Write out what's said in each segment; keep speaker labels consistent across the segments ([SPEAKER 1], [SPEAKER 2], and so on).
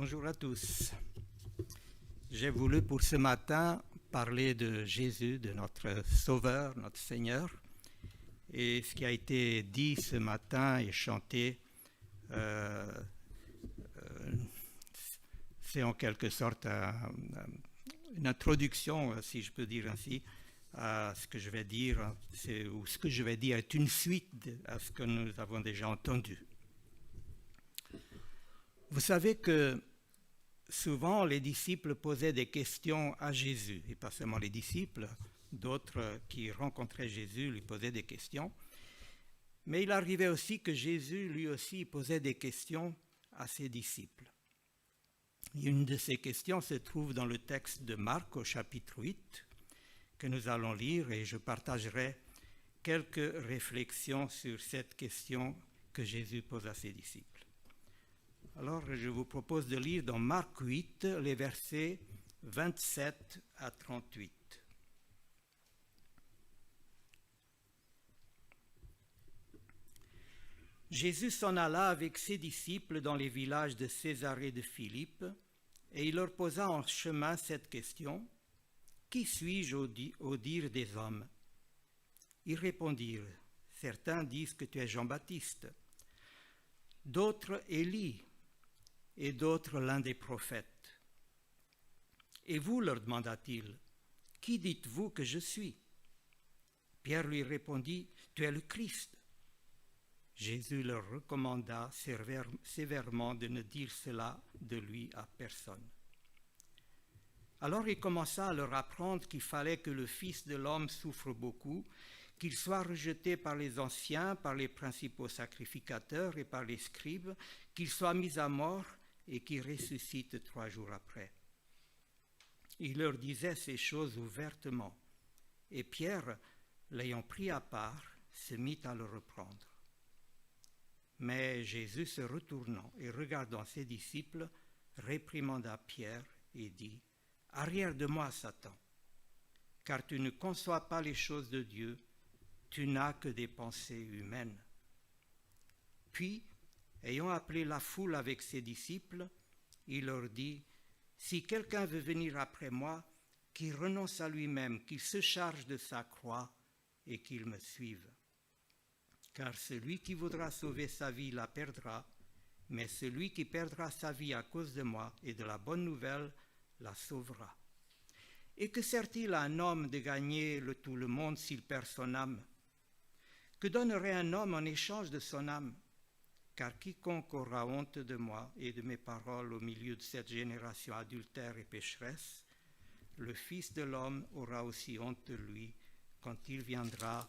[SPEAKER 1] Bonjour à tous. J'ai voulu pour ce matin parler de Jésus, de notre Sauveur, notre Seigneur. Et ce qui a été dit ce matin et chanté, c'est en quelque sorte une introduction, si je peux dire ainsi, à ce que je vais dire, ou ce que je vais dire est une suite à ce que nous avons déjà entendu. Vous savez que souvent les disciples posaient des questions à Jésus, et pas seulement les disciples, d'autres qui rencontraient Jésus lui posaient des questions, mais il arrivait aussi que Jésus lui aussi posait des questions à ses disciples. Une de ces questions se trouve dans le texte de Marc au chapitre 8 que nous allons lire, et je partagerai quelques réflexions sur cette question que Jésus pose à ses disciples. Alors, je vous propose de lire dans Marc 8 les versets 27 à 38. Jésus s'en alla avec ses disciples dans les villages de Césarée de Philippe, et il leur posa en chemin cette question: « Qui suis-je au dire des hommes ?» Ils répondirent: « Certains disent que tu es Jean-Baptiste, d'autres Élie, et d'autres l'un des prophètes. » « Et vous, leur demanda-t-il, qui dites-vous que je suis ?» Pierre lui répondit: « Tu es le Christ. » Jésus leur recommanda sévèrement de ne dire cela de lui à personne. Alors il commença à leur apprendre qu'il fallait que le Fils de l'homme souffre beaucoup, qu'il soit rejeté par les anciens, par les principaux sacrificateurs et par les scribes, qu'il soit mis à mort et qu'il ressuscite 3 jours après. Il leur disait ces choses ouvertement, et Pierre, l'ayant pris à part, se mit à le reprendre. Mais Jésus, se retournant et regardant ses disciples, réprimanda Pierre et dit: « Arrière de moi, Satan, car tu ne conçois pas les choses de Dieu, tu n'as que des pensées humaines. » Puis, ayant appelé la foule avec ses disciples, il leur dit: « Si quelqu'un veut venir après moi, qu'il renonce à lui-même, qu'il se charge de sa croix et qu'il me suive. Car celui qui voudra sauver sa vie la perdra, mais celui qui perdra sa vie à cause de moi et de la bonne nouvelle la sauvera. Et que sert-il à un homme de gagner tout le monde s'il perd son âme? Que donnerait un homme en échange de son âme? Car quiconque aura honte de moi et de mes paroles au milieu de cette génération adultère et pécheresse, le Fils de l'homme aura aussi honte de lui quand il viendra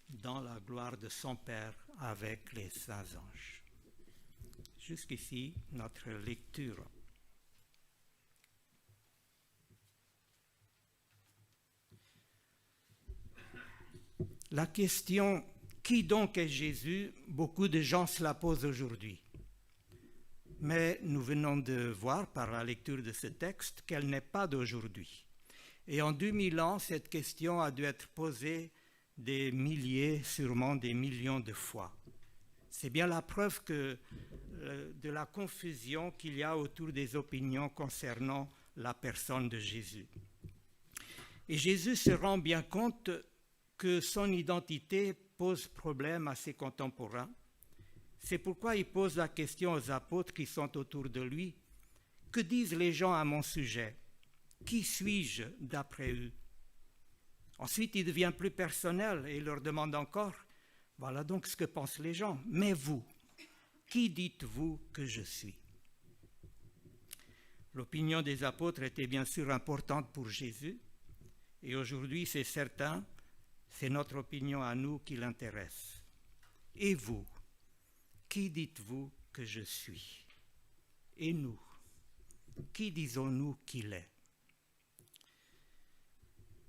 [SPEAKER 1] dans la gloire de son Père avec les saints anges. » Jusqu'ici, notre lecture. La question « Qui donc est Jésus ?» beaucoup de gens se la posent aujourd'hui. Mais nous venons de voir par la lecture de ce texte qu'elle n'est pas d'aujourd'hui. Et en 2000 ans, cette question a dû être posée des milliers, sûrement des millions de fois. C'est bien la preuve de la confusion qu'il y a autour des opinions concernant la personne de Jésus. Et Jésus se rend bien compte que son identité pose problème à ses contemporains. C'est pourquoi il pose la question aux apôtres qui sont autour de lui: « Que disent les gens à mon sujet? Qui suis-je d'après eux ?» Ensuite, il devient plus personnel et il leur demande encore: « Voilà donc ce que pensent les gens. Mais vous, qui dites-vous que je suis ?» L'opinion des apôtres était bien sûr importante pour Jésus, et aujourd'hui, c'est certain, c'est notre opinion à nous qui l'intéresse. Et vous, qui dites-vous que je suis? Et nous, qui disons-nous qu'il est?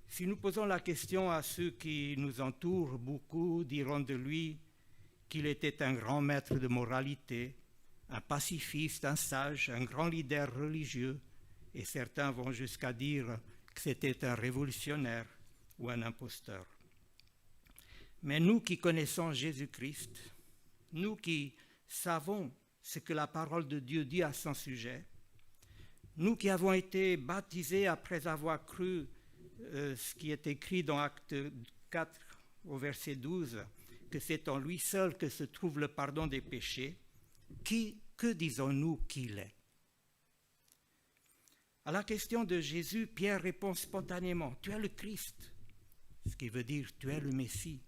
[SPEAKER 1] Si nous posons la question à ceux qui nous entourent, beaucoup diront de lui qu'il était un grand maître de moralité, un pacifiste, un sage, un grand leader religieux, et certains vont jusqu'à dire que c'était un révolutionnaire ou un imposteur. Mais nous qui connaissons Jésus-Christ, nous qui savons ce que la parole de Dieu dit à son sujet, Nous qui avons été baptisés après avoir cru ce qui est écrit dans Acte 4 au verset 12, que c'est en lui seul que se trouve le pardon des péchés, que disons-nous qu'il est? À la question de Jésus, Pierre répond spontanément, « Tu es le Christ », ce qui veut dire « Tu es le Messie ».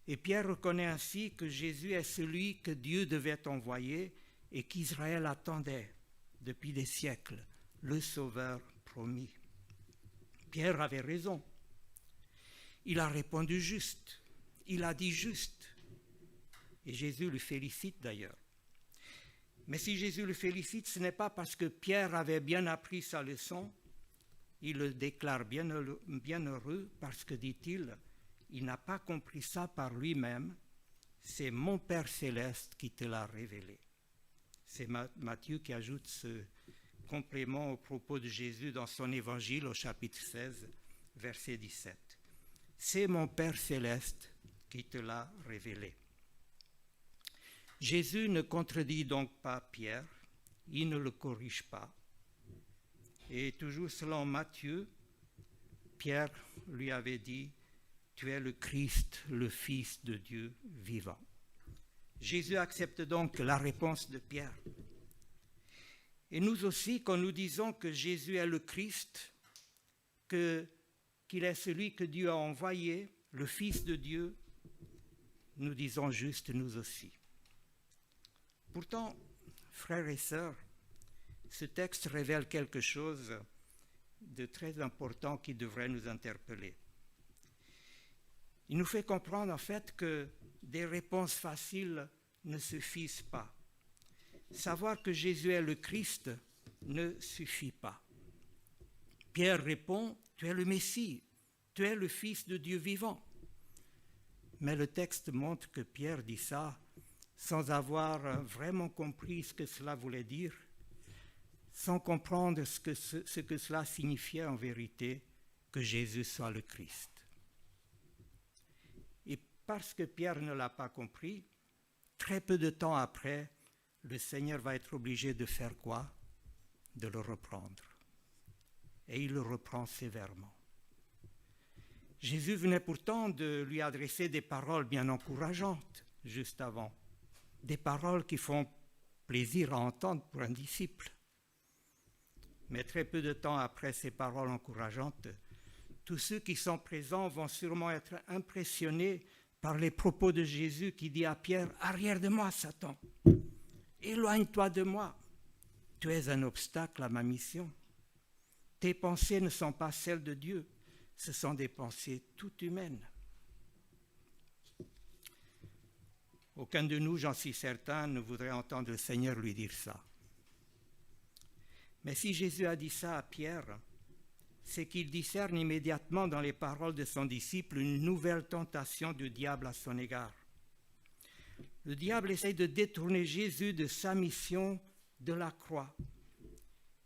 [SPEAKER 1] Et Pierre reconnaît ainsi que Jésus est celui que Dieu devait envoyer et qu'Israël attendait depuis des siècles, le Sauveur promis. Pierre avait raison. Il a répondu juste. Il a dit juste. Et Jésus le félicite d'ailleurs. Mais si Jésus le félicite, ce n'est pas parce que Pierre avait bien appris sa leçon. Il le déclare bien heureux parce que, dit-il, il n'a pas compris ça par lui-même. C'est mon Père céleste qui te l'a révélé. C'est Matthieu qui ajoute ce complément au propos de Jésus dans son évangile au chapitre 16, verset 17. C'est mon Père céleste qui te l'a révélé. Jésus ne contredit donc pas Pierre, il ne le corrige pas. Et toujours selon Matthieu, Pierre lui avait dit, « Tu es le Christ, le Fils de Dieu vivant ». Jésus accepte donc la réponse de Pierre. Et nous aussi, quand nous disons que Jésus est le Christ, qu'il est celui que Dieu a envoyé, le Fils de Dieu, nous disons juste nous aussi. Pourtant, frères et sœurs, ce texte révèle quelque chose de très important qui devrait nous interpeller. Il nous fait comprendre en fait que des réponses faciles ne suffisent pas. Savoir que Jésus est le Christ ne suffit pas. Pierre répond, « Tu es le Messie, tu es le Fils de Dieu vivant ». Mais le texte montre que Pierre dit ça sans avoir vraiment compris ce que cela voulait dire, sans comprendre ce que cela signifiait en vérité, que Jésus soit le Christ. Et parce que Pierre ne l'a pas compris, très peu de temps après, le Seigneur va être obligé de faire quoi? De le reprendre. Et il le reprend sévèrement. Jésus venait pourtant de lui adresser des paroles bien encourageantes juste avant, des paroles qui font plaisir à entendre pour un disciple. Mais très peu de temps après ces paroles encourageantes, tous ceux qui sont présents vont sûrement être impressionnés par les propos de Jésus qui dit à Pierre, « Arrière de moi, Satan, éloigne-toi de moi, tu es un obstacle à ma mission. Tes pensées ne sont pas celles de Dieu, ce sont des pensées toutes humaines. » Aucun de nous, j'en suis certain, ne voudrait entendre le Seigneur lui dire ça. Mais si Jésus a dit ça à Pierre, c'est qu'il discerne immédiatement dans les paroles de son disciple une nouvelle tentation du diable à son égard. Le diable essaye de détourner Jésus de sa mission de la croix.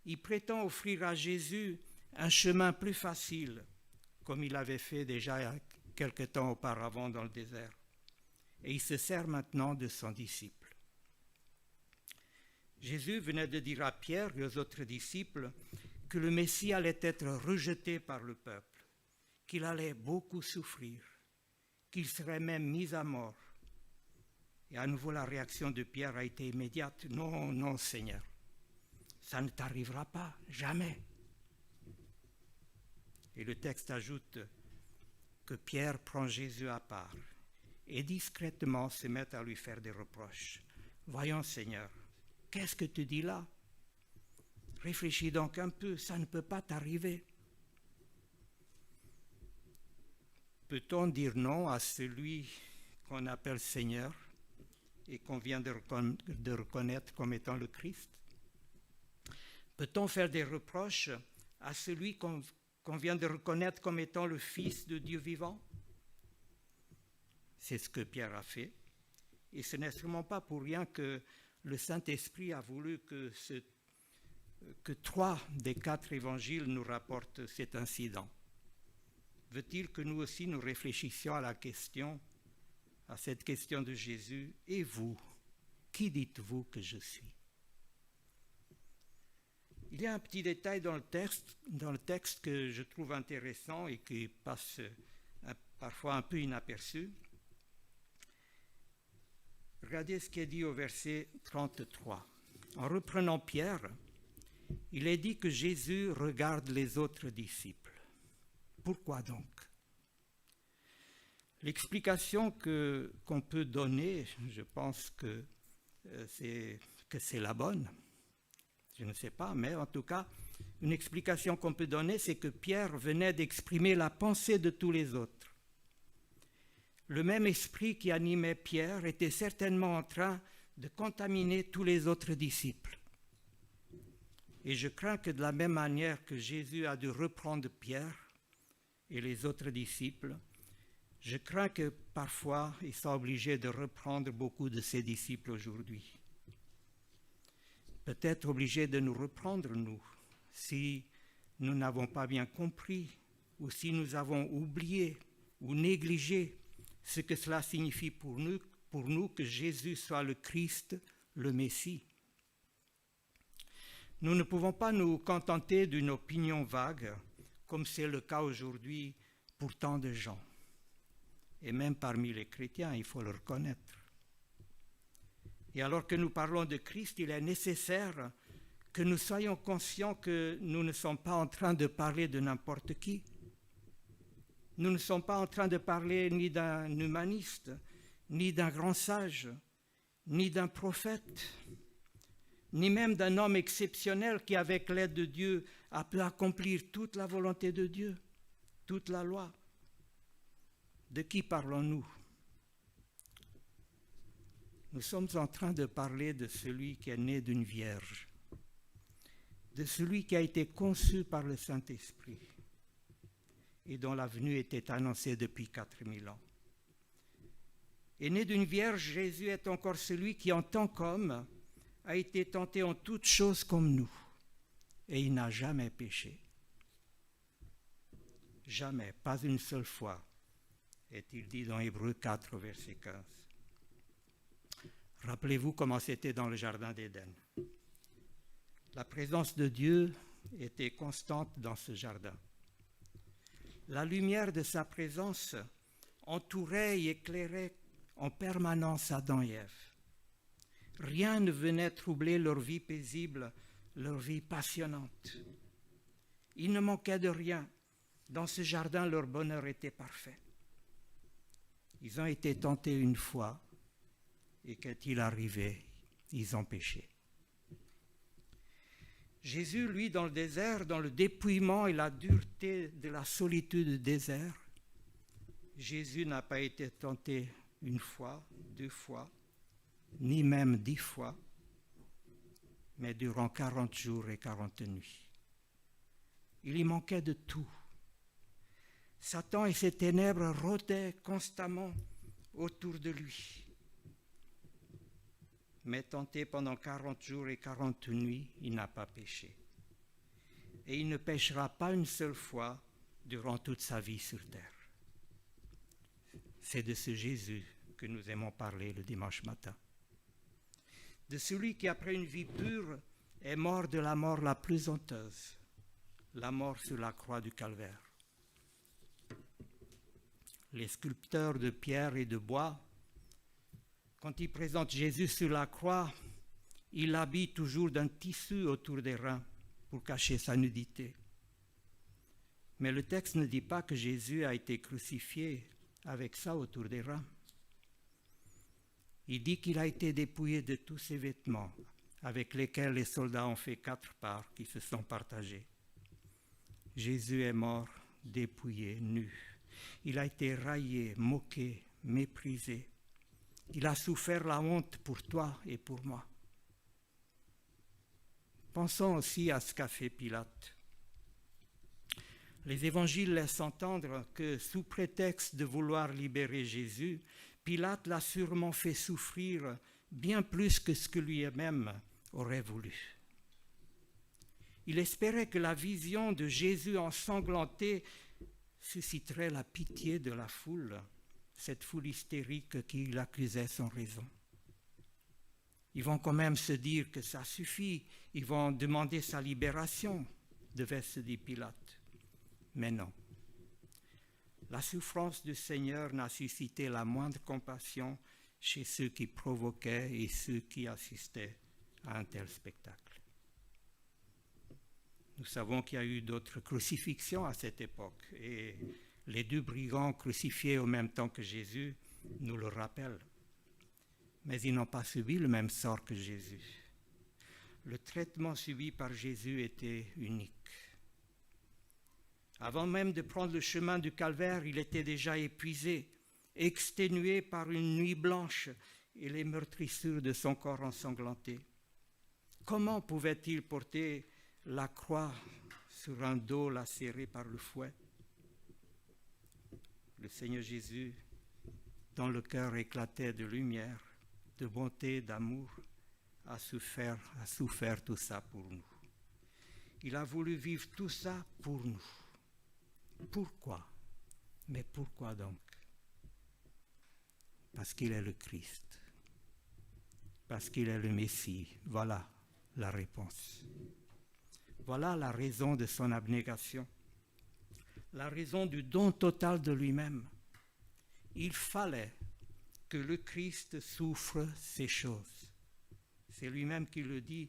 [SPEAKER 1] Il prétend offrir à Jésus un chemin plus facile, comme il avait fait déjà quelque temps auparavant dans le désert. Et il se sert maintenant de son disciple. Jésus venait de dire à Pierre et aux autres disciples que le Messie allait être rejeté par le peuple, qu'il allait beaucoup souffrir, qu'il serait même mis à mort. Et à nouveau, la réaction de Pierre a été immédiate. « Non, non, Seigneur, ça ne t'arrivera pas, jamais. » Et le texte ajoute que Pierre prend Jésus à part et discrètement se met à lui faire des reproches. « Voyons, Seigneur, qu'est-ce que tu dis là? Réfléchis donc un peu, ça ne peut pas t'arriver. » Peut-on dire non à celui qu'on appelle Seigneur et qu'on vient de reconnaître comme étant le Christ? Peut-on faire des reproches à celui qu'on vient de reconnaître comme étant le Fils de Dieu vivant? C'est ce que Pierre a fait. Et ce n'est sûrement pas pour rien que le Saint-Esprit a voulu que 3 des 4 évangiles nous rapportent cet incident. Veut-il que nous aussi nous réfléchissions à cette question de Jésus? Et vous, qui dites-vous que je suis? Il y a un petit détail dans le texte que je trouve intéressant et qui passe parfois un peu inaperçu. Regardez ce qui est dit au verset 33. En reprenant Pierre, il est dit que Jésus regarde les autres disciples. Pourquoi donc? L'explication qu'on peut donner, je pense que c'est la bonne. Je ne sais pas, mais en tout cas, une explication qu'on peut donner, c'est que Pierre venait d'exprimer la pensée de tous les autres. Le même esprit qui animait Pierre était certainement en train de contaminer tous les autres disciples. Et je crains que de la même manière que Jésus a dû reprendre Pierre et les autres disciples, je crains que parfois il soit obligé de reprendre beaucoup de ses disciples aujourd'hui. Peut-être obligé de nous reprendre, nous, si nous n'avons pas bien compris ou si nous avons oublié ou négligé ce que cela signifie pour nous que Jésus soit le Christ, le Messie. Nous ne pouvons pas nous contenter d'une opinion vague, comme c'est le cas aujourd'hui pour tant de gens. Et même parmi les chrétiens, il faut le reconnaître. Et alors que nous parlons de Christ, il est nécessaire que nous soyons conscients que nous ne sommes pas en train de parler de n'importe qui. Nous ne sommes pas en train de parler ni d'un humaniste, ni d'un grand sage, ni d'un prophète, ni même d'un homme exceptionnel qui, avec l'aide de Dieu, a pu accomplir toute la volonté de Dieu, toute la loi. De qui parlons-nous? Nous sommes en train de parler de celui qui est né d'une vierge, de celui qui a été conçu par le Saint-Esprit et dont la venue était annoncée depuis 4000 ans. Et né d'une vierge, Jésus est encore celui qui, en tant qu'homme, a été tenté en toutes choses comme nous, et il n'a jamais péché. Jamais, pas une seule fois, est-il dit dans Hébreux 4, verset 15. Rappelez-vous comment c'était dans le Jardin d'Éden. La présence de Dieu était constante dans ce jardin. La lumière de sa présence entourait et éclairait en permanence Adam et Ève. Rien ne venait troubler leur vie paisible, leur vie passionnante. Il ne manquait de rien. Dans ce jardin, leur bonheur était parfait. Ils ont été tentés une fois, et qu'est-il arrivé? Ils ont péché. Jésus, lui, dans le désert, dans le dépouillement et la dureté de la solitude du désert, Jésus n'a pas été tenté une fois, 2 fois, ni même 10 fois, mais durant 40 jours et 40 nuits. Il y manquait de tout. Satan et ses ténèbres rôdaient constamment autour de lui. Mais tenté pendant 40 jours et 40 nuits, il n'a pas péché. Et il ne péchera pas une seule fois durant toute sa vie sur terre. C'est de ce Jésus que nous aimons parler le dimanche matin. De celui qui, après une vie pure, est mort de la mort la plus honteuse, la mort sur la croix du Calvaire. Les sculpteurs de pierre et de bois, quand ils présentent Jésus sur la croix, ils l'habillent toujours d'un tissu autour des reins pour cacher sa nudité. Mais le texte ne dit pas que Jésus a été crucifié avec ça autour des reins. Il dit qu'il a été dépouillé de tous ses vêtements, avec lesquels les soldats ont fait 4 parts qui se sont partagés. Jésus est mort, dépouillé, nu. Il a été raillé, moqué, méprisé. Il a souffert la honte pour toi et pour moi. Pensons aussi à ce qu'a fait Pilate. Les évangiles laissent entendre que, sous prétexte de vouloir libérer Jésus, Pilate l'a sûrement fait souffrir bien plus que ce que lui-même aurait voulu. Il espérait que la vision de Jésus ensanglanté susciterait la pitié de la foule, cette foule hystérique qui l'accusait sans raison. Ils vont quand même se dire que ça suffit. Ils vont demander sa libération, devait se dire Pilate. Mais non. La souffrance du Seigneur n'a suscité la moindre compassion chez ceux qui provoquaient et ceux qui assistaient à un tel spectacle. Nous savons qu'il y a eu d'autres crucifixions à cette époque et les deux brigands crucifiés au même temps que Jésus nous le rappellent. Mais ils n'ont pas subi le même sort que Jésus. Le traitement subi par Jésus était unique. Avant même de prendre le chemin du calvaire, il était déjà épuisé, exténué par une nuit blanche et les meurtrissures de son corps ensanglanté. Comment pouvait-il porter la croix sur un dos lacéré par le fouet? Le Seigneur Jésus, dont le cœur éclatait de lumière, de bonté, d'amour, a souffert tout ça pour nous. Il a voulu vivre tout ça pour nous. Pourquoi? Mais pourquoi donc? Parce qu'il est le Christ. Parce qu'il est le Messie. Voilà la réponse. Voilà la raison de son abnégation. La raison du don total de lui-même. Il fallait que le Christ souffre ces choses. C'est lui-même qui le dit,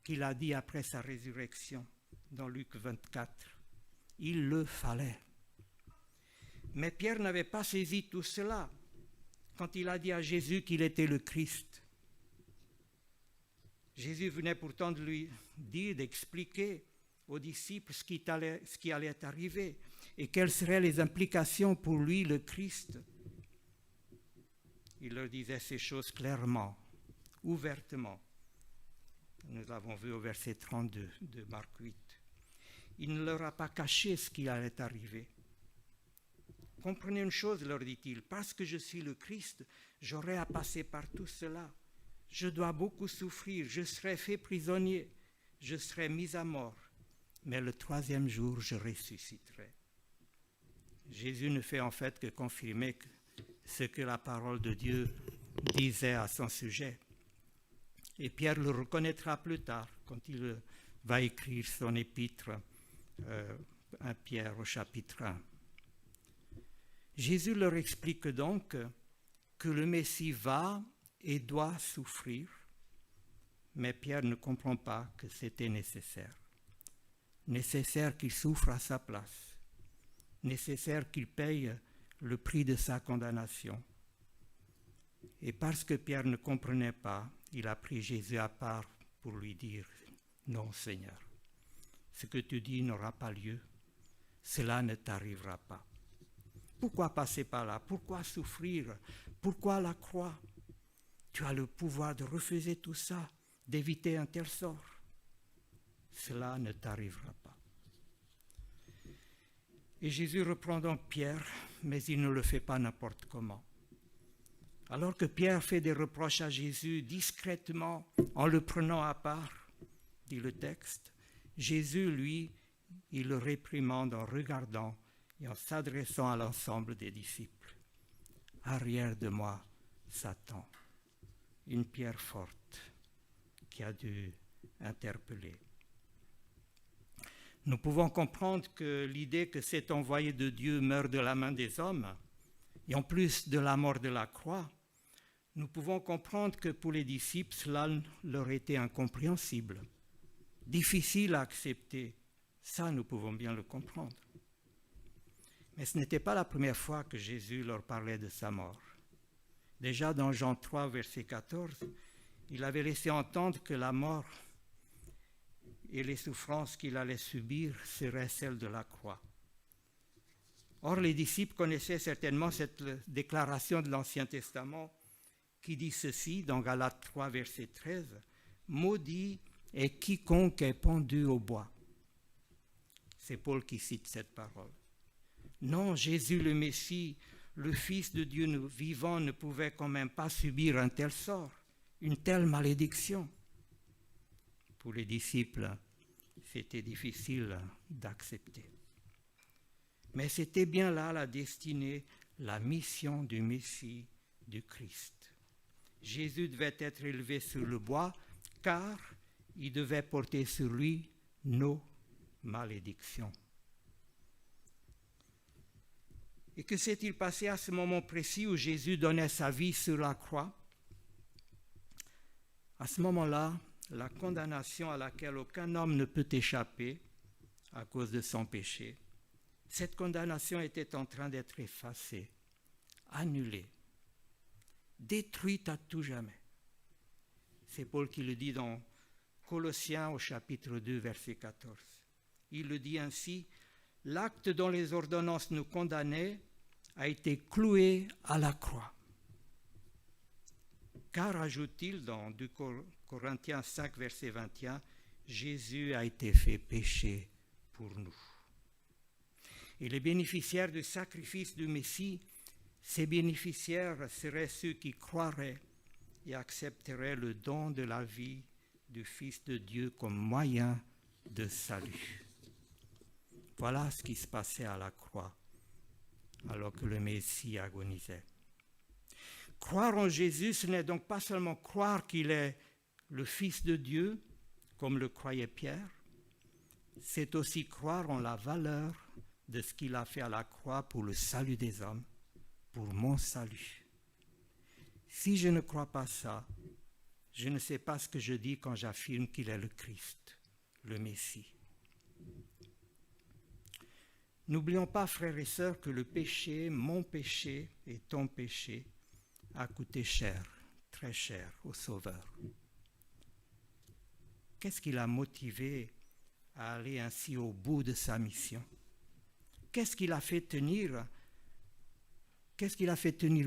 [SPEAKER 1] qu'il a dit après sa résurrection dans Luc 24. Il le fallait. Mais Pierre n'avait pas saisi tout cela quand il a dit à Jésus qu'il était le Christ. Jésus venait pourtant de lui dire, d'expliquer aux disciples ce qui allait arriver et quelles seraient les implications pour lui, le Christ. Il leur disait ces choses clairement, ouvertement. Nous l'avons vu au verset 32 de Marc 8. Il ne leur a pas caché ce qui allait arriver. Comprenez une chose, leur dit-il, parce que je suis le Christ, j'aurai à passer par tout cela. Je dois beaucoup souffrir, je serai fait prisonnier, je serai mis à mort, mais le troisième jour, je ressusciterai. Jésus ne fait en fait que confirmer ce que la parole de Dieu disait à son sujet. Et Pierre le reconnaîtra plus tard, quand il va écrire son épître, 1 Pierre au chapitre 1. Jésus leur explique donc que le Messie va et doit souffrir, mais Pierre ne comprend pas que c'était nécessaire. Nécessaire qu'il souffre à sa place, nécessaire qu'il paye le prix de sa condamnation. Et parce que Pierre ne comprenait pas, il a pris Jésus à part pour lui dire « Non, Seigneur, ce que tu dis n'aura pas lieu, cela ne t'arrivera pas. » Pourquoi passer par là? Pourquoi souffrir? Pourquoi la croix? Tu as le pouvoir de refuser tout ça, d'éviter un tel sort. Cela ne t'arrivera pas. Et Jésus reprend donc Pierre, mais il ne le fait pas n'importe comment. Alors que Pierre fait des reproches à Jésus discrètement, en le prenant à part, dit le texte, Jésus, lui, il le réprimande en regardant et en s'adressant à l'ensemble des disciples. Arrière de moi, Satan, une pierre forte qui a dû interpeller. Nous pouvons comprendre que l'idée que cet envoyé de Dieu meurt de la main des hommes, et en plus de la mort de la croix, nous pouvons comprendre que pour les disciples, cela leur était incompréhensible, difficile à accepter. Ça, nous pouvons bien le comprendre. Mais ce n'était pas la première fois que Jésus leur parlait de sa mort. Déjà dans Jean 3, verset 14, il avait laissé entendre que la mort et les souffrances qu'il allait subir seraient celles de la croix. Or, les disciples connaissaient certainement cette déclaration de l'Ancien Testament qui dit ceci dans Galates 3, verset 13, « Maudit est quiconque est pendu au bois. » C'est Paul qui cite cette parole. Non, Jésus le Messie, le Fils de Dieu vivant, ne pouvait quand même pas subir un tel sort, une telle malédiction. Pour les disciples, c'était difficile d'accepter. Mais c'était bien là la destinée, la mission du Messie, du Christ. Jésus devait être élevé sur le bois, car il devait porter sur lui nos malédictions. Et que s'est-il passé à ce moment précis où Jésus donnait sa vie sur la croix? À ce moment-là, la condamnation à laquelle aucun homme ne peut échapper à cause de son péché, cette condamnation était en train d'être effacée, annulée, détruite à tout jamais. C'est Paul qui le dit dans Colossiens au chapitre 2, verset 14. Il le dit ainsi: « L'acte dont les ordonnances nous condamnaient a été cloué à la croix. » Car, ajoute-t-il dans 2 Corinthiens 5, verset 21, « Jésus a été fait péché pour nous. » Et les bénéficiaires du sacrifice du Messie, ces bénéficiaires seraient ceux qui croiraient et accepteraient le don de la vie du Fils de Dieu comme moyen de salut. Voilà ce qui se passait à la croix, alors que le Messie agonisait. Croire en Jésus, ce n'est donc pas seulement croire qu'il est le Fils de Dieu, comme le croyait Pierre, c'est aussi croire en la valeur de ce qu'il a fait à la croix pour le salut des hommes, pour mon salut. Si je ne crois pas ça, je ne sais pas ce que je dis quand j'affirme qu'il est le Christ, le Messie. N'oublions pas, frères et sœurs, que le péché, mon péché et ton péché, a coûté cher, très cher au Sauveur. Qu'est-ce qui l'a motivé à aller ainsi au bout de sa mission? Qu'est-ce qui l'a fait tenir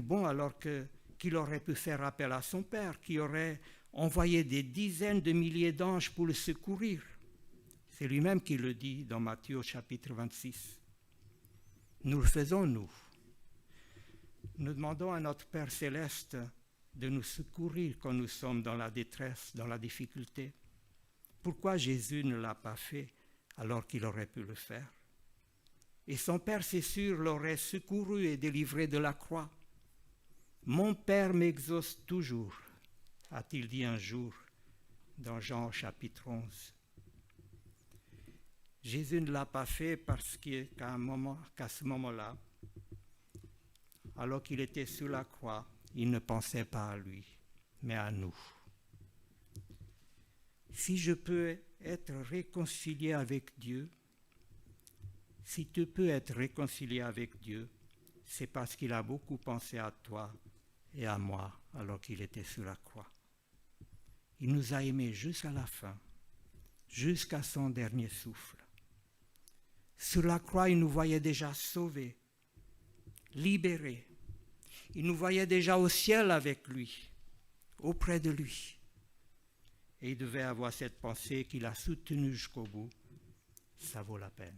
[SPEAKER 1] bon alors qu'il aurait pu faire appel à son Père, qui aurait envoyé des dizaines de milliers d'anges pour le secourir? C'est lui-même qui le dit dans Matthieu chapitre 26. Nous le faisons, nous. Nous demandons à notre Père céleste de nous secourir quand nous sommes dans la détresse, dans la difficulté. Pourquoi Jésus ne l'a pas fait alors qu'il aurait pu le faire? Et son Père, c'est sûr, l'aurait secouru et délivré de la croix. « Mon Père m'exauce toujours », a-t-il dit un jour dans Jean chapitre 11. Jésus ne l'a pas fait parce qu'à ce moment-là, alors qu'il était sur la croix, il ne pensait pas à lui, mais à nous. Si je peux être réconcilié avec Dieu, si tu peux être réconcilié avec Dieu, c'est parce qu'il a beaucoup pensé à toi et à moi alors qu'il était sur la croix. Il nous a aimés jusqu'à la fin, jusqu'à son dernier souffle. Sur la croix, il nous voyait déjà sauvés, libérés. Il nous voyait déjà au ciel avec lui, auprès de lui. Et il devait avoir cette pensée qu'il a soutenue jusqu'au bout. Ça vaut la peine.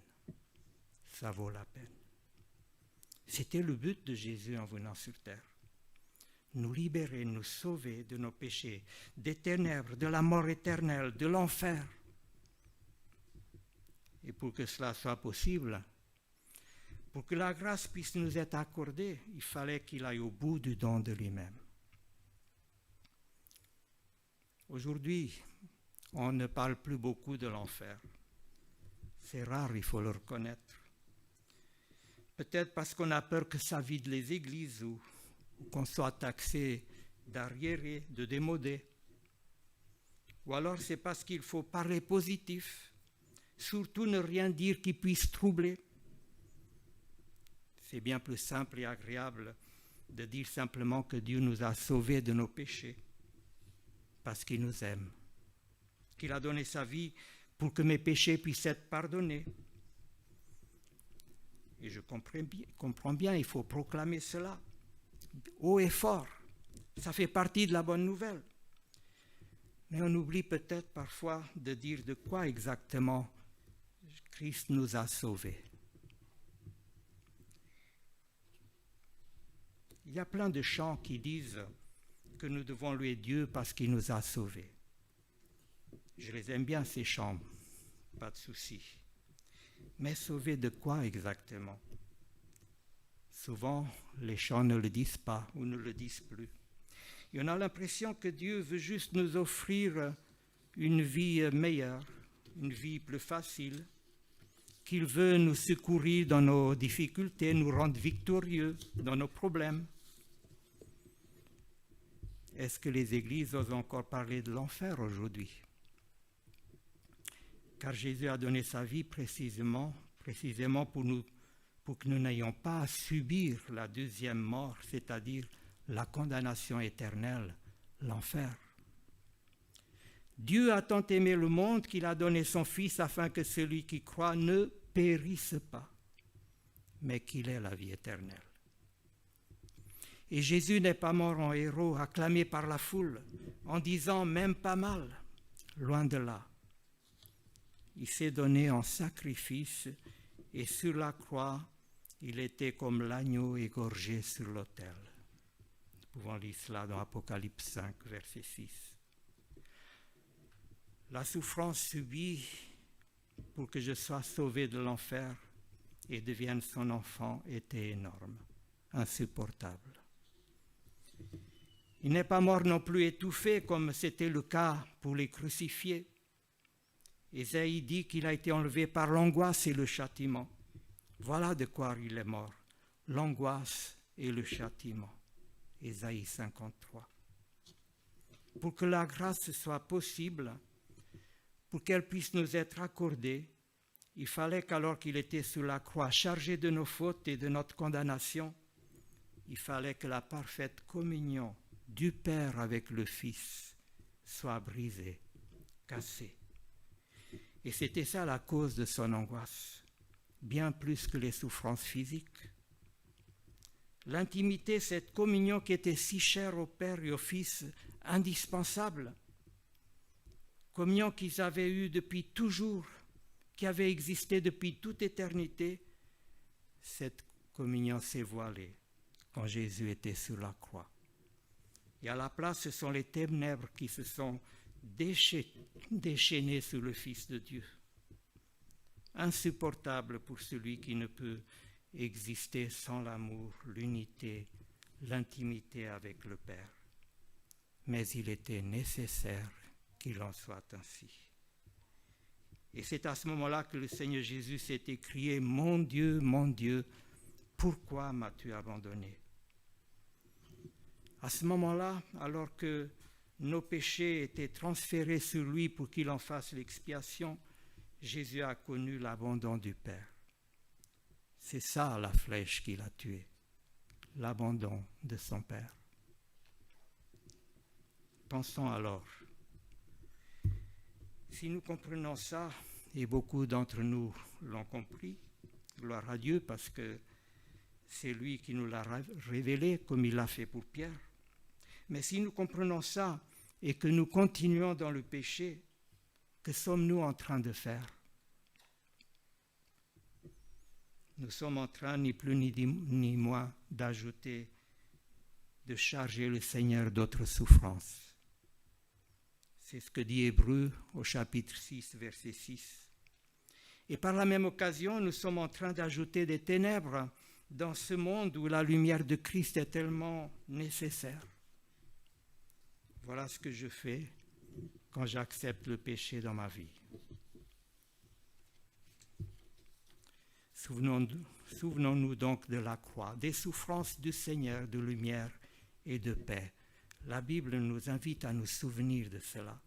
[SPEAKER 1] Ça vaut la peine. C'était le but de Jésus en venant sur terre. Nous libérer, nous sauver de nos péchés, des ténèbres, de la mort éternelle, de l'enfer. Et pour que cela soit possible, pour que la grâce puisse nous être accordée, il fallait qu'il aille au bout du don de lui-même. Aujourd'hui, on ne parle plus beaucoup de l'enfer. C'est rare, il faut le reconnaître. Peut-être parce qu'on a peur que ça vide les églises ou qu'on soit taxé d'arriéré, de démodé. Ou alors c'est parce qu'il faut parler positif, surtout ne rien dire qui puisse troubler. C'est bien plus simple et agréable de dire simplement que Dieu nous a sauvés de nos péchés, parce qu'il nous aime, qu'il a donné sa vie pour que mes péchés puissent être pardonnés. Et je comprends bien, il faut proclamer cela haut et fort. Ça fait partie de la bonne nouvelle. Mais on oublie peut-être parfois de dire de quoi exactement Christ nous a sauvés. Il y a plein de chants qui disent que nous devons louer Dieu parce qu'il nous a sauvés. Je les aime bien, ces chants, pas de souci. Mais sauvés de quoi exactement? Souvent, les chants ne le disent pas ou ne le disent plus. Et on a l'impression que Dieu veut juste nous offrir une vie meilleure, une vie plus facile, qu'il veut nous secourir dans nos difficultés, nous rendre victorieux dans nos problèmes. Est-ce que les églises osent encore parler de l'enfer aujourd'hui? Car Jésus a donné sa vie précisément pour que nous n'ayons pas à subir la deuxième mort, c'est-à-dire la condamnation éternelle, l'enfer. Dieu a tant aimé le monde qu'il a donné son Fils afin que celui qui croit ne périsse pas, mais qu'il ait la vie éternelle. Et Jésus n'est pas mort en héros, acclamé par la foule, en disant même pas mal, loin de là. Il s'est donné en sacrifice et sur la croix, il était comme l'agneau égorgé sur l'autel. Nous pouvons lire cela dans Apocalypse 5, verset 6. La souffrance subie pour que je sois sauvé de l'enfer et devienne son enfant était énorme, insupportable. Il n'est pas mort non plus étouffé comme c'était le cas pour les crucifiés. Ésaïe dit qu'il a été enlevé par l'angoisse et le châtiment. Voilà de quoi il est mort, l'angoisse et le châtiment. Ésaïe 53. Pour que la grâce soit possible, pour qu'elle puisse nous être accordée, il fallait qu'alors qu'il était sur la croix, chargé de nos fautes et de notre condamnation, il fallait que la parfaite communion du Père avec le Fils soit brisée, cassée. Et c'était ça la cause de son angoisse, bien plus que les souffrances physiques. L'intimité, cette communion qui était si chère au Père et au Fils, indispensable, communion qu'ils avaient eue depuis toujours, qui avait existé depuis toute éternité, cette communion s'est voilée quand Jésus était sur la croix. Et à la place, ce sont les ténèbres qui se sont déchaînées sur le Fils de Dieu. Insupportable pour celui qui ne peut exister sans l'amour, l'unité, l'intimité avec le Père. Mais il était nécessaire qu'il en soit ainsi. Et c'est à ce moment-là que le Seigneur Jésus s'est écrié « Mon Dieu, pourquoi m'as-tu abandonné ?» À ce moment-là, alors que nos péchés étaient transférés sur lui pour qu'il en fasse l'expiation, Jésus a connu l'abandon du Père. C'est ça la flèche qui l'a tué, l'abandon de son Père. Pensons alors, si nous comprenons ça, et beaucoup d'entre nous l'ont compris, gloire à Dieu, parce que c'est lui qui nous l'a révélé comme il l'a fait pour Pierre. Mais si nous comprenons ça et que nous continuons dans le péché, que sommes-nous en train de faire? Nous sommes en train, ni plus ni moins, de charger le Seigneur d'autres souffrances. C'est ce que dit Hébreux au chapitre 6, verset 6. Et par la même occasion, nous sommes en train d'ajouter des ténèbres dans ce monde où la lumière de Christ est tellement nécessaire. Voilà ce que je fais quand j'accepte le péché dans ma vie. Souvenons-nous donc de la croix, des souffrances du Seigneur, de lumière et de paix. La Bible nous invite à nous souvenir de cela.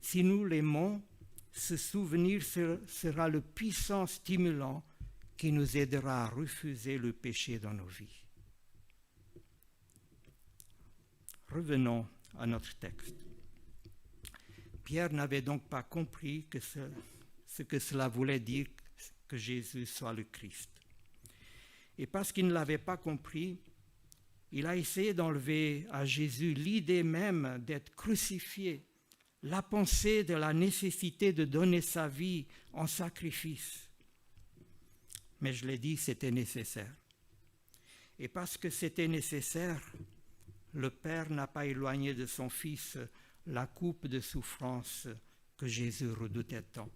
[SPEAKER 1] Si nous l'aimons, ce souvenir sera le puissant stimulant qui nous aidera à refuser le péché dans nos vies. Revenons à notre texte. Pierre n'avait donc pas compris ce que cela voulait dire que Jésus soit le Christ. Et parce qu'il ne l'avait pas compris, il a essayé d'enlever à Jésus l'idée même d'être crucifié, la pensée de la nécessité de donner sa vie en sacrifice. Mais je l'ai dit, c'était nécessaire. Et parce que c'était nécessaire, le Père n'a pas éloigné de son Fils la coupe de souffrance que Jésus redoutait tant.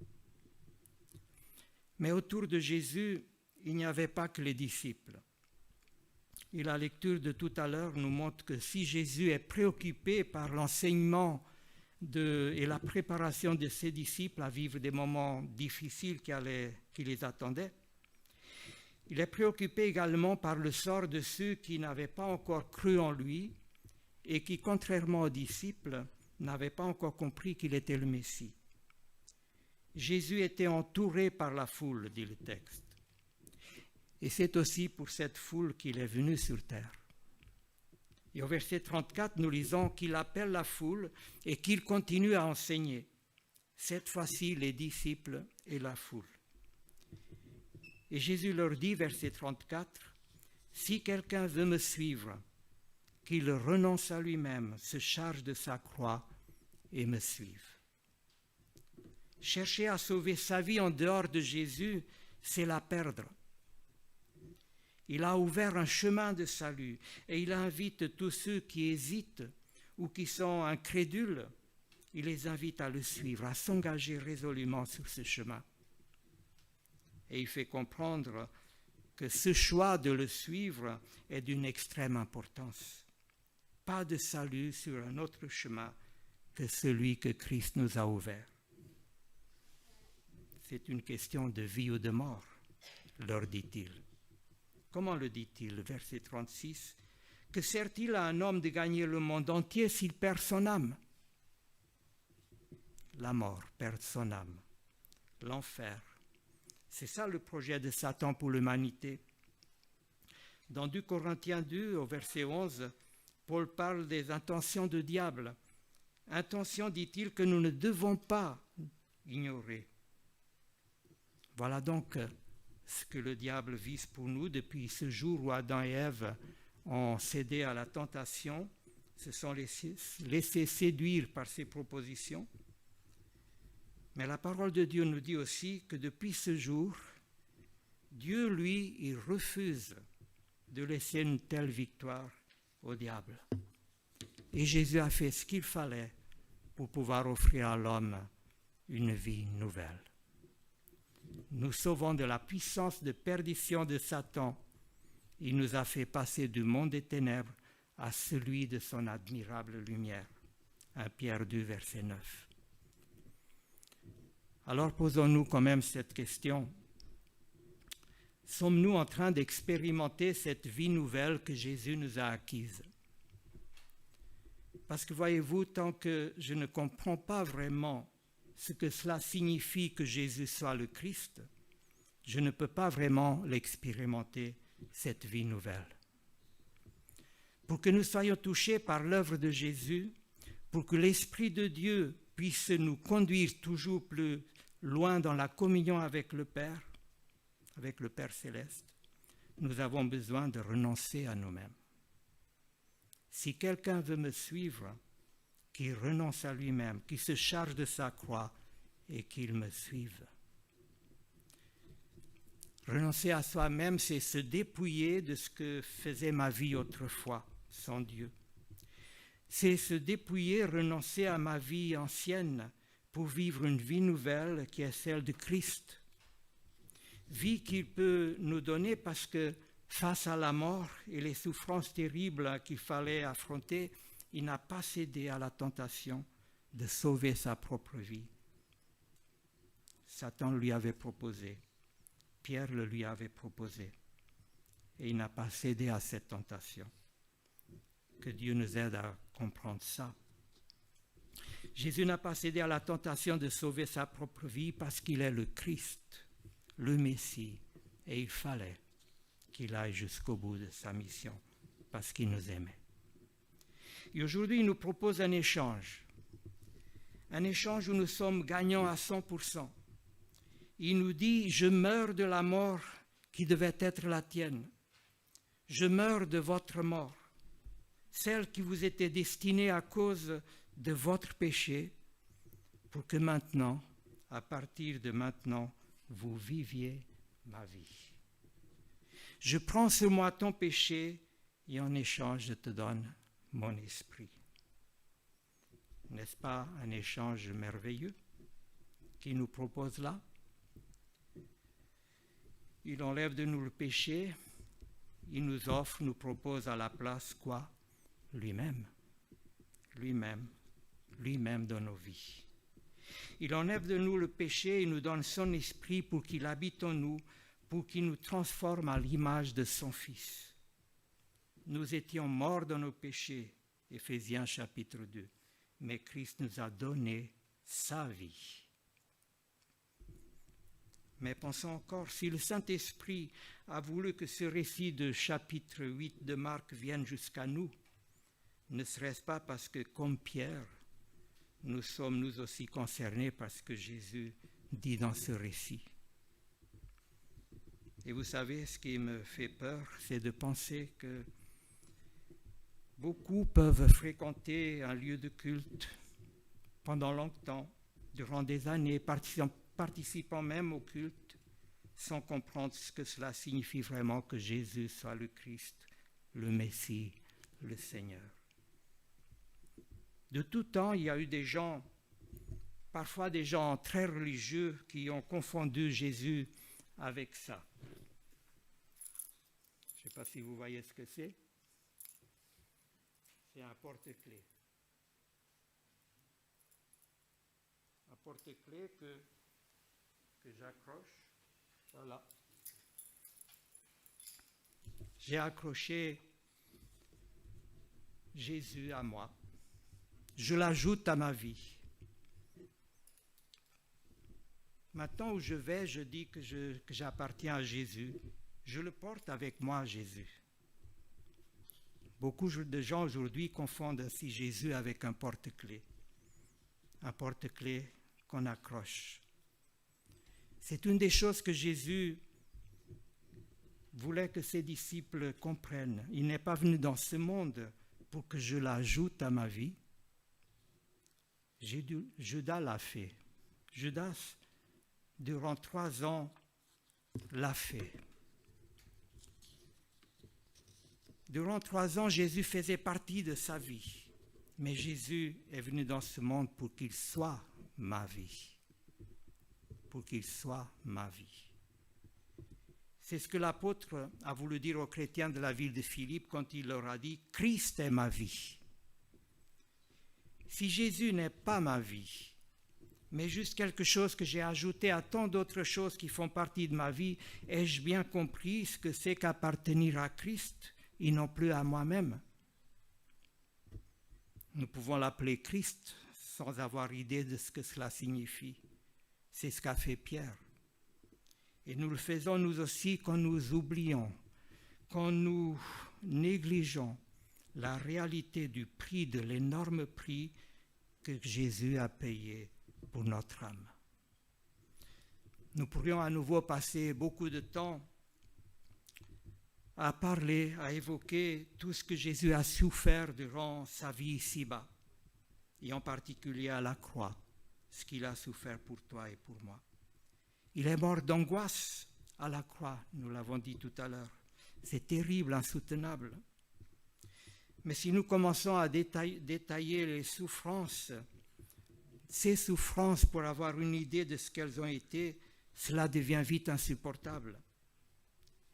[SPEAKER 1] Mais autour de Jésus, il n'y avait pas que les disciples. Et la lecture de tout à l'heure nous montre que si Jésus est préoccupé par l'enseignement et la préparation de ses disciples à vivre des moments difficiles qui les attendaient, il est préoccupé également par le sort de ceux qui n'avaient pas encore cru en lui et qui, contrairement aux disciples, n'avaient pas encore compris qu'il était le Messie. Jésus était entouré par la foule, dit le texte. Et c'est aussi pour cette foule qu'il est venu sur terre. Et au verset 34, nous lisons qu'il appelle la foule et qu'il continue à enseigner. Cette fois-ci, les disciples et la foule. Et Jésus leur dit, verset 34, « Si quelqu'un veut me suivre, qu'il renonce à lui-même, se charge de sa croix et me suive. » Chercher à sauver sa vie en dehors de Jésus, c'est la perdre. Il a ouvert un chemin de salut et il invite tous ceux qui hésitent ou qui sont incrédules, il les invite à le suivre, à s'engager résolument sur ce chemin. Et il fait comprendre que ce choix de le suivre est d'une extrême importance. Pas de salut sur un autre chemin que celui que Christ nous a ouvert. C'est une question de vie ou de mort, leur dit-il. Comment le dit-il, verset 36 ? Que sert-il à un homme de gagner le monde entier s'il perd son âme ? La mort perd son âme, l'enfer. C'est ça le projet de Satan pour l'humanité. Dans 2 Corinthiens 2, au verset 11, Paul parle des intentions du diable. Intentions, dit-il, que nous ne devons pas ignorer. Voilà donc ce que le diable vise pour nous depuis ce jour où Adam et Ève ont cédé à la tentation, se sont laissés séduire par ses propositions. Mais la parole de Dieu nous dit aussi que depuis ce jour, Dieu, lui, il refuse de laisser une telle victoire au diable. Et Jésus a fait ce qu'il fallait pour pouvoir offrir à l'homme une vie nouvelle. Nous sauvons de la puissance de perdition de Satan. Il nous a fait passer du monde des ténèbres à celui de son admirable lumière. 1 Pierre 2, verset 9. Alors posons-nous quand même cette question. Sommes-nous en train d'expérimenter cette vie nouvelle que Jésus nous a acquise ? Parce que voyez-vous, tant que je ne comprends pas vraiment ce que cela signifie que Jésus soit le Christ, je ne peux pas vraiment l'expérimenter, cette vie nouvelle. Pour que nous soyons touchés par l'œuvre de Jésus, pour que l'Esprit de Dieu puisse nous conduire toujours plus loin dans la communion avec le Père céleste, nous avons besoin de renoncer à nous-mêmes. Si quelqu'un veut me suivre, qu'il renonce à lui-même, qu'il se charge de sa croix et qu'il me suive. Renoncer à soi-même, c'est se dépouiller de ce que faisait ma vie autrefois, sans Dieu. C'est se dépouiller, renoncer à ma vie ancienne pour vivre une vie nouvelle qui est celle de Christ. Vie qu'il peut nous donner parce que face à la mort et les souffrances terribles qu'il fallait affronter, il n'a pas cédé à la tentation de sauver sa propre vie. Satan lui avait proposé, Pierre le lui avait proposé, et il n'a pas cédé à cette tentation. Que Dieu nous aide à comprendre ça. Jésus n'a pas cédé à la tentation de sauver sa propre vie parce qu'il est le Christ, le Messie, et il fallait qu'il aille jusqu'au bout de sa mission parce qu'il nous aimait. Et aujourd'hui, il nous propose un échange où nous sommes gagnants à 100%. Il nous dit, je meurs de la mort qui devait être la tienne. Je meurs de votre mort, celle qui vous était destinée à cause de votre péché, pour que maintenant, à partir de maintenant, vous viviez ma vie. Je prends sur moi ton péché et en échange, je te donne mon esprit. N'est-ce pas un échange merveilleux qu'il nous propose là? Il enlève de nous le péché il nous offre, nous propose à la place quoi? Lui-même. Lui-même. Lui-même dans nos vies. Il enlève de nous le péché et nous donne son esprit pour qu'il habite en nous, pour qu'il nous transforme à l'image de son Fils. Nous étions morts dans nos péchés, Éphésiens chapitre 2, mais Christ nous a donné sa vie. Mais pensons encore, si le Saint-Esprit a voulu que ce récit de chapitre 8 de Marc vienne jusqu'à nous, ne serait-ce pas parce que, comme Pierre, nous sommes nous aussi concernés par ce que Jésus dit dans ce récit. Et vous savez, ce qui me fait peur, c'est de penser que beaucoup peuvent fréquenter un lieu de culte pendant longtemps, durant des années, participant même au culte, sans comprendre ce que cela signifie vraiment que Jésus soit le Christ, le Messie, le Seigneur. De tout temps, il y a eu des gens, parfois des gens très religieux, qui ont confondu Jésus avec ça. Je ne sais pas si vous voyez ce que c'est. C'est un porte-clés. Un porte-clés que j'accroche. Voilà. J'ai accroché Jésus à moi. Je l'ajoute à ma vie. Maintenant où je vais, je dis que j'appartiens à Jésus. Je le porte avec moi, Jésus. Beaucoup de gens aujourd'hui confondent ainsi Jésus avec un porte-clés. Un porte-clés qu'on accroche. C'est une des choses que Jésus voulait que ses disciples comprennent. Il n'est pas venu dans ce monde pour que je l'ajoute à ma vie. Judas l'a fait. Judas, durant 3 ans, l'a fait. Durant 3 ans, Jésus faisait partie de sa vie. Mais Jésus est venu dans ce monde pour qu'il soit ma vie. Pour qu'il soit ma vie. C'est ce que l'apôtre a voulu dire aux chrétiens de la ville de Philippe quand il leur a dit « Christ est ma vie ». Si Jésus n'est pas ma vie, mais juste quelque chose que j'ai ajouté à tant d'autres choses qui font partie de ma vie, ai-je bien compris ce que c'est qu'appartenir à Christ et non plus à moi-même? Nous pouvons l'appeler Christ sans avoir idée de ce que cela signifie. C'est ce qu'a fait Pierre. Et nous le faisons nous aussi quand nous oublions, quand nous négligeons la réalité du prix, de l'énorme prix que Jésus a payé pour notre âme. Nous pourrions à nouveau passer beaucoup de temps à parler, à évoquer tout ce que Jésus a souffert durant sa vie ici-bas, et en particulier à la croix, ce qu'il a souffert pour toi et pour moi. Il est mort d'angoisse à la croix, nous l'avons dit tout à l'heure. C'est terrible, insoutenable. Mais si nous commençons à détailler les souffrances, ces souffrances pour avoir une idée de ce qu'elles ont été, cela devient vite insupportable.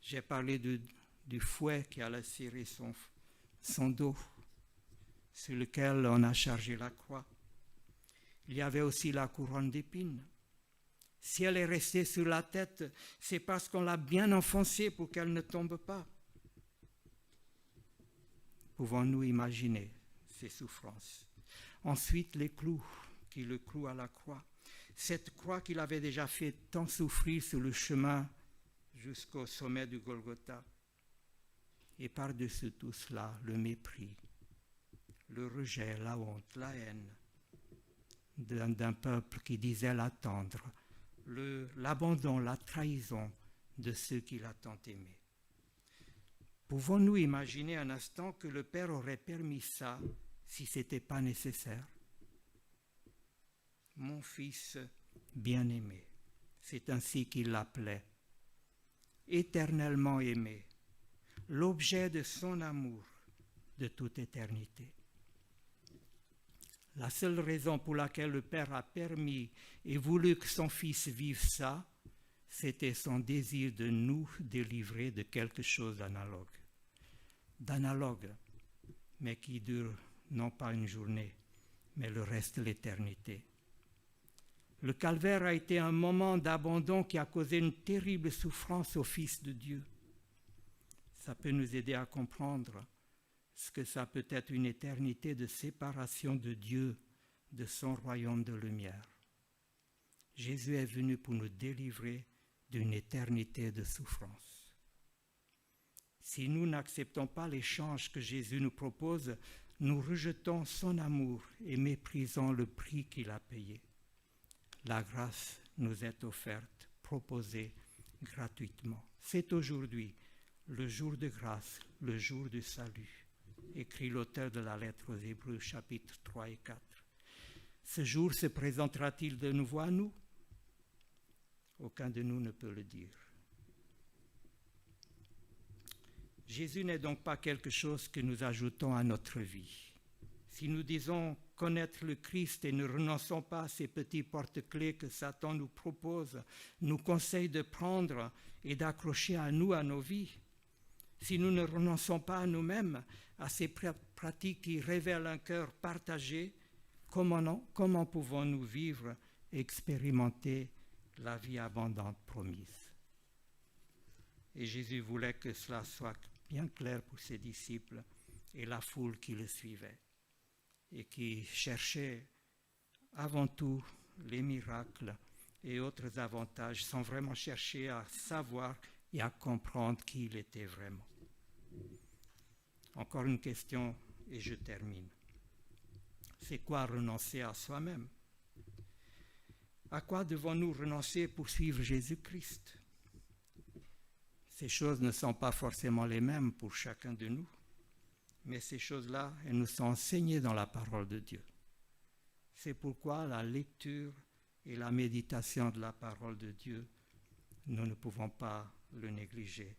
[SPEAKER 1] J'ai parlé du fouet qui a lacéré son dos, sur lequel on a chargé la croix. Il y avait aussi la couronne d'épines. Si elle est restée sur la tête, c'est parce qu'on l'a bien enfoncée pour qu'elle ne tombe pas. Pouvons-nous imaginer ces souffrances? Ensuite, les clous qui le clouent à la croix. Cette croix qu'il avait déjà fait tant souffrir sur le chemin jusqu'au sommet du Golgotha. Et par-dessus tout cela, le mépris, le rejet, la honte, la haine d'un peuple qui disait l'attendre, l'abandon, la trahison de ceux qu'il a tant aimés. Pouvons-nous imaginer un instant que le Père aurait permis ça si ce n'était pas nécessaire? Mon fils bien-aimé, c'est ainsi qu'il l'appelait, éternellement aimé, l'objet de son amour de toute éternité. La seule raison pour laquelle le Père a permis et voulu que son Fils vive ça, c'était son désir de nous délivrer de quelque chose d'analogue. d'analogue, mais qui dure non pas une journée, mais le reste de l'éternité. Le calvaire a été un moment d'abandon qui a causé une terrible souffrance au Fils de Dieu. Ça peut nous aider à comprendre ce que ça peut être une éternité de séparation de Dieu, de son royaume de lumière. Jésus est venu pour nous délivrer d'une éternité de souffrance. Si nous n'acceptons pas l'échange que Jésus nous propose, nous rejetons son amour et méprisons le prix qu'il a payé. La grâce nous est offerte, proposée gratuitement. C'est aujourd'hui le jour de grâce, le jour du salut, écrit l'auteur de la lettre aux Hébreux, chapitres 3 et 4. Ce jour se présentera-t-il de nouveau à nous? Aucun de nous ne peut le dire. Jésus n'est donc pas quelque chose que nous ajoutons à notre vie. Si nous disons connaître le Christ et ne renonçons pas à ces petits porte-clés que Satan nous propose, nous conseille de prendre et d'accrocher à nous, à nos vies, si nous ne renonçons pas à nous-mêmes, à ces pratiques qui révèlent un cœur partagé, comment pouvons-nous vivre et expérimenter la vie abondante promise? Et Jésus voulait que cela soit bien clair pour ses disciples et la foule qui le suivait et qui cherchait avant tout les miracles et autres avantages sans vraiment chercher à savoir et à comprendre qui il était vraiment. Encore une question et je termine. C'est quoi renoncer à soi-même? À quoi devons-nous renoncer pour suivre Jésus-Christ? Ces choses ne sont pas forcément les mêmes pour chacun de nous, mais ces choses-là, elles nous sont enseignées dans la parole de Dieu. C'est pourquoi la lecture et la méditation de la parole de Dieu, nous ne pouvons pas le négliger,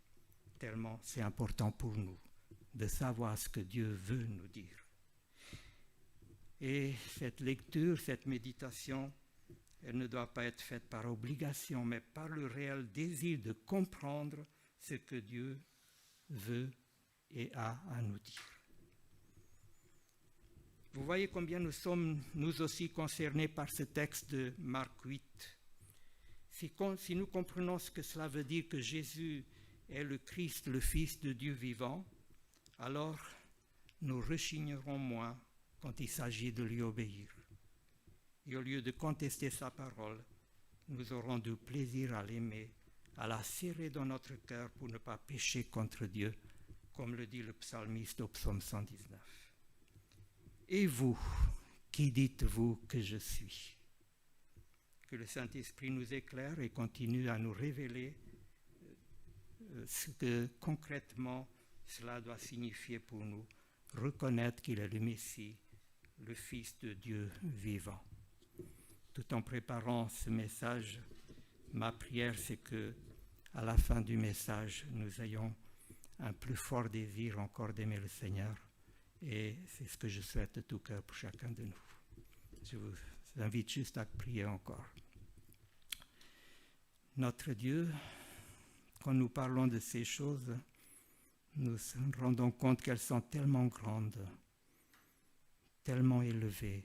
[SPEAKER 1] tellement c'est important pour nous de savoir ce que Dieu veut nous dire. Et cette lecture, cette méditation, elle ne doit pas être faite par obligation, mais par le réel désir de comprendre ce que Dieu veut et a à nous dire. Vous voyez combien nous sommes, nous aussi, concernés par ce texte de Marc 8. Si nous comprenons ce que cela veut dire que Jésus est le Christ, le Fils de Dieu vivant, alors nous rechignerons moins quand il s'agit de lui obéir. Et au lieu de contester sa parole, nous aurons du plaisir à l'aimer, à la serrer dans notre cœur pour ne pas pécher contre Dieu, comme le dit le psalmiste au psaume 119. Et vous, qui dites-vous que je suis? Que le Saint-Esprit nous éclaire et continue à nous révéler ce que concrètement cela doit signifier pour nous, reconnaître qu'il est le Messie, le Fils de Dieu vivant. Tout en préparant ce message, ma prière, c'est que, à la fin du message, nous ayons un plus fort désir encore d'aimer le Seigneur. Et c'est ce que je souhaite de tout cœur pour chacun de nous. Je vous invite juste à prier encore. Notre Dieu, quand nous parlons de ces choses, nous nous rendons compte qu'elles sont tellement grandes, tellement élevées,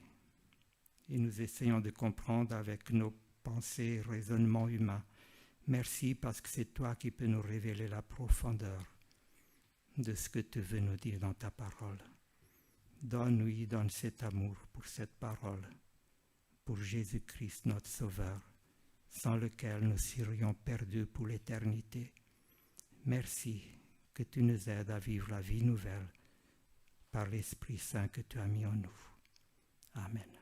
[SPEAKER 1] et nous essayons de comprendre avec nos pensées et raisonnements humains. Merci parce que c'est toi qui peux nous révéler la profondeur de ce que tu veux nous dire dans ta parole. Donne cet amour pour cette parole, pour Jésus-Christ notre Sauveur, sans lequel nous serions perdus pour l'éternité. Merci que tu nous aides à vivre la vie nouvelle par l'Esprit Saint que tu as mis en nous. Amen.